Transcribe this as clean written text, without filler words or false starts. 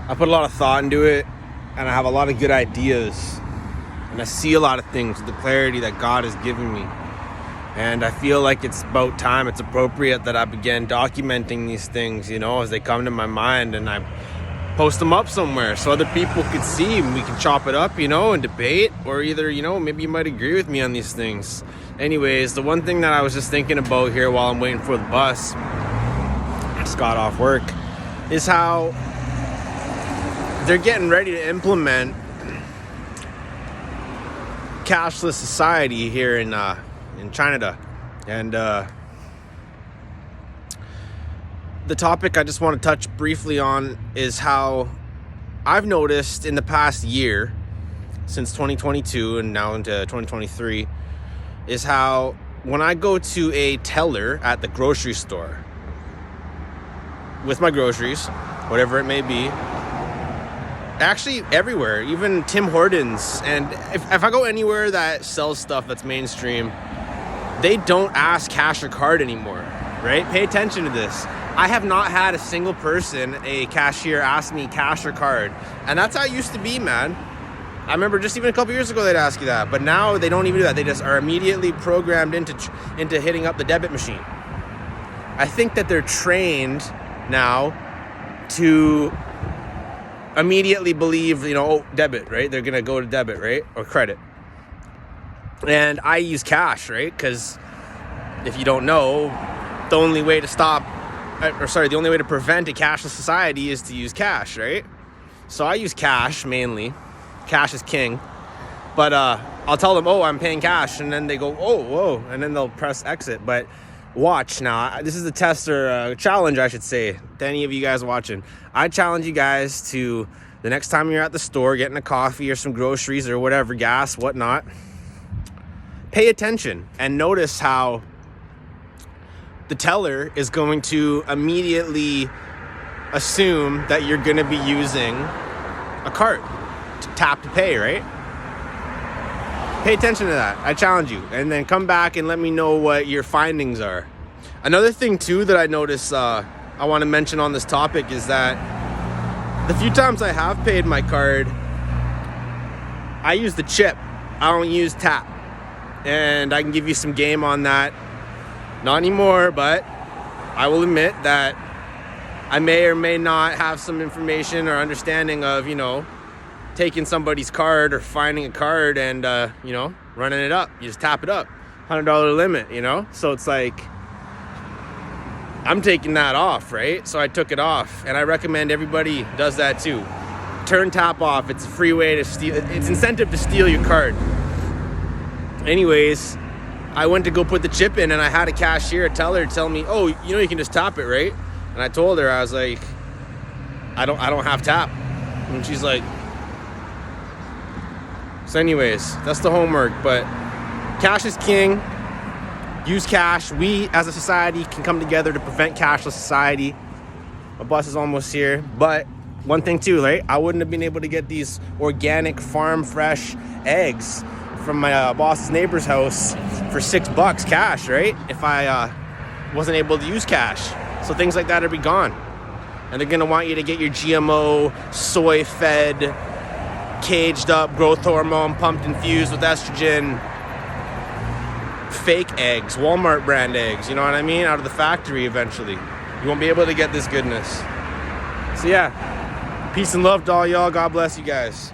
I put a lot of thought into it, and I have a lot of good ideas, and I see a lot of things with the clarity that God has given me. And I feel like it's about time, it's appropriate that I begin documenting these things, as they come to my mind, and I post them up somewhere so other people could see, and we can chop it up, and debate, or either, maybe you might agree with me on these things. Anyways, the one thing that I was just thinking about here while I'm waiting for the bus, I just got off work, is how they're getting ready to implement cashless society here in Canada. And the topic I just want to touch briefly on is how I've noticed in the past year, since 2022 and now into 2023, is how when I go to a teller at the grocery store with my groceries, whatever it may be, actually everywhere, even Tim Hortons, and if I go anywhere that sells stuff that's mainstream, they don't ask cash or card anymore, right? Pay attention to this. I have not had a single person, a cashier, ask me cash or card. And that's how it used to be, man. I remember just even a couple years ago they'd ask you that, but now they don't even do that. They just are immediately programmed into hitting up the debit machine. I think that they're trained now to immediately believe, debit, right? They're gonna go to debit, right? Or credit. And I use cash, right? Because if you don't know, the only way to prevent a cashless society is to use cash, right? So I use cash mainly. Cash is king. But I'll tell them, I'm paying cash, and then they go, whoa, and then they'll press exit. But watch now. This is a test or a challenge, I should say, to any of you guys watching. I challenge you guys to, the next time you're at the store getting a coffee or some groceries or whatever, gas, whatnot, pay attention and notice how the teller is going to immediately assume that you're going to be using a card to tap to pay, right? Pay attention to that. I challenge you. And then come back and let me know what your findings are. Another thing, too, that I notice I want to mention on this topic is that the few times I have paid my card, I use the chip. I don't use tap. And I can give you some game on that. Not anymore, but I will admit that I may or may not have some information or understanding of, taking somebody's card or finding a card and, running it up. You just tap it up. $100 limit, So it's like, I'm taking that off, right? So I took it off, and I recommend everybody does that too. Turn tap off. It's a free way to steal. It's incentive to steal your card. Anyways, I went to go put the chip in, and I had a cashier, a teller, tell me, you can just tap it, right? And I told her, I was like, I don't have tap. And she's like, so anyways, that's the homework. But cash is king. Use cash. We as a society can come together to prevent cashless society. My bus is almost here. But one thing too, right? I wouldn't have been able to get these organic farm fresh eggs from my boss's neighbor's house for $6 cash, right? If I wasn't able to use cash. So things like that are be gone. And they're gonna want you to get your GMO, soy-fed, caged up, growth hormone, pumped infused with estrogen, fake eggs, Walmart brand eggs, you know what I mean? Out of the factory eventually. You won't be able to get this goodness. So yeah, peace and love to all y'all. God bless you guys.